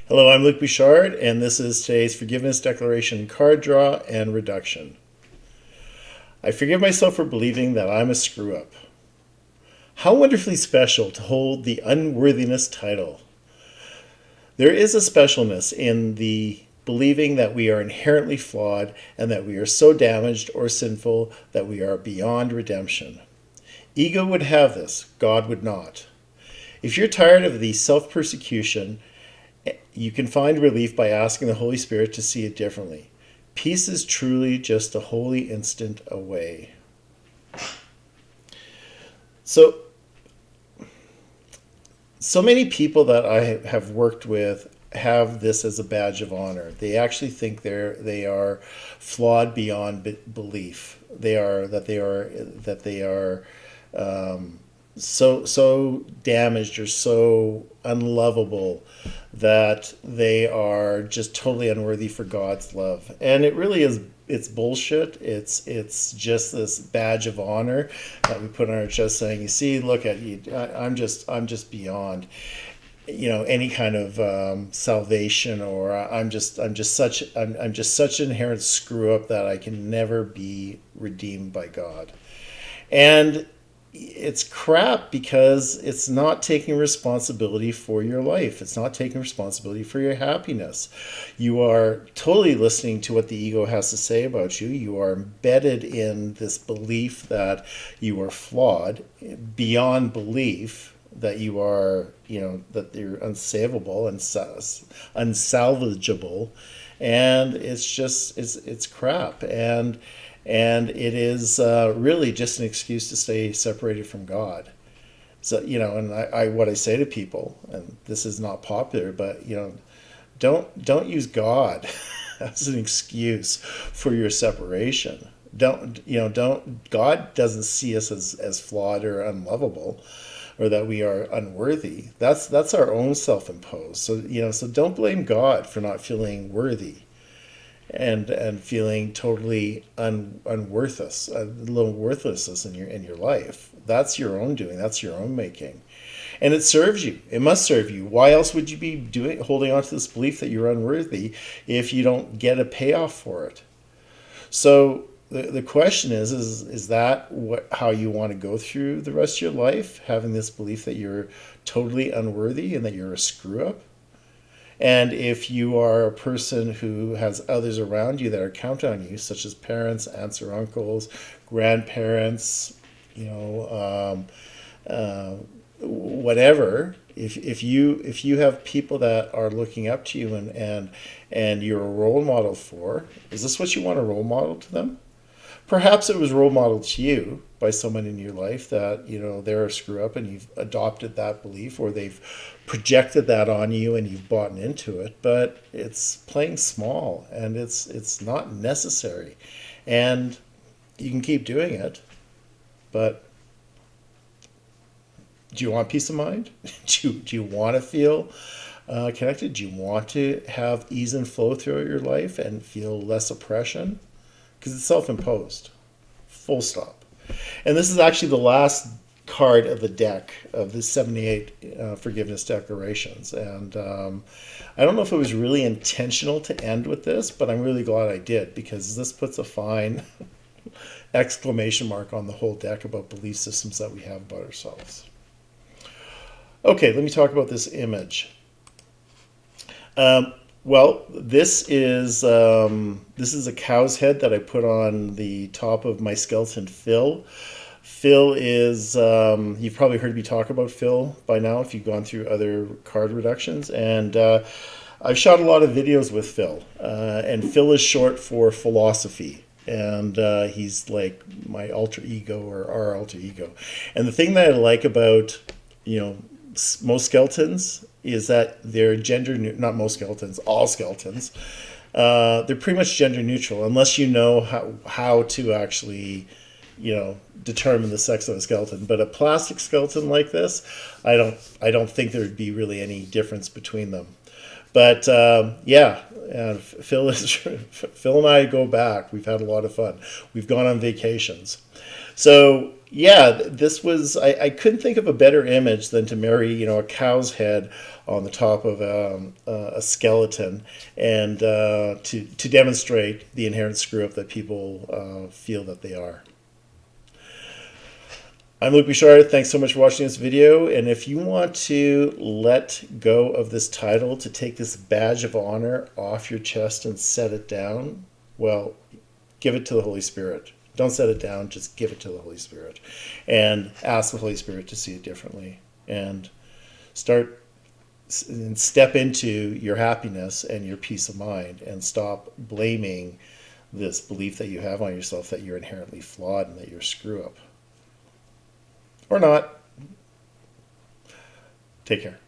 Hello, I'm Luc Bouchard, and this is today's Forgiveness Declaration card draw and reduction. I forgive myself for believing that I'm a screw-up. How wonderfully special to hold the unworthiness title. There is a specialness in the believing that we are inherently flawed and that we are so damaged or sinful that we are beyond redemption. Ego would have this, God would not. If you're tired of the self-persecution, you can find relief by asking the Holy Spirit to see it differently. Peace is truly just a holy instant away. So many people that I have worked with have this as a badge of honor. They actually think they are flawed beyond belief. They are so damaged or so unlovable that they are just totally unworthy for God's love. And it really is, it's bullshit. It's just this badge of honor that we put on our chest saying, you see, look at you, I'm just beyond any kind of salvation, or I'm just such an inherent screw up that I can never be redeemed by God. And it's crap, because it's not taking responsibility for your life. It's not taking responsibility for your happiness. You are totally listening to what the ego has to say about you. You are embedded in this belief that you are flawed beyond belief, that you are, that you're unsavable and unsalvageable. And it's crap. And it is really just an excuse to stay separated from God. So, and what I say to people, and this is not popular, but, don't use God as an excuse for your separation. God doesn't see us as flawed or unlovable, or that we are unworthy. That's our own self-imposed. So don't blame God for not feeling worthy and feeling totally unworthless, a little worthlessness in your life. That's your own doing. That's your own making, and it serves you. It must serve you. Why else would you be holding on to this belief that you're unworthy if you don't get a payoff for it? So the question is that how you want to go through the rest of your life, having this belief that you're totally unworthy and that you're a screw up? And if you are a person who has others around you that are counting on you, such as parents, aunts or uncles, grandparents, whatever, if you have people that are looking up to you and you're a role model for, is this what you want a role model to them? Perhaps it was role modeled to you by someone in your life that, they're a screw up, and you've adopted that belief, or they've projected that on you and you've bought into it. But it's playing small, and it's not necessary. And you can keep doing it, but do you want peace of mind? Do you want to feel connected? Do you want to have ease and flow throughout your life and feel less oppression? Because it's self-imposed, full stop. And this is actually the last card of the deck of the 78 forgiveness declarations. And I don't know if it was really intentional to end with this, but I'm really glad I did, because this puts a fine exclamation mark on the whole deck about belief systems that we have about ourselves. Okay, let me talk about this image. Well, this is a cow's head that I put on the top of my skeleton Phil. Phil is, you've probably heard me talk about Phil by now if you've gone through other card reductions. And I've shot a lot of videos with Phil. And Phil is short for philosophy. And he's like my alter ego, or our alter ego. And the thing that I like about, most skeletons is that they're not most skeletons, all skeletons. They're pretty much gender neutral, unless you know how to actually, determine the sex of a skeleton. But a plastic skeleton like this, I don't think there would be really any difference between them. But And Phil and I go back. We've had a lot of fun. We've gone on vacations. So yeah, this was, couldn't think of a better image than to marry, a cow's head on the top of a skeleton, and to demonstrate the inherent screw up that people feel that they are. I'm Luke Bouchard. Thanks so much for watching this video. And if you want to let go of this title, to take this badge of honor off your chest and set it down, well, give it to the Holy Spirit. Don't set it down, just give it to the Holy Spirit. And ask the Holy Spirit to see it differently. And step into your happiness and your peace of mind, and stop blaming this belief that you have on yourself that you're inherently flawed and that you're a screw up. Or not. Take care.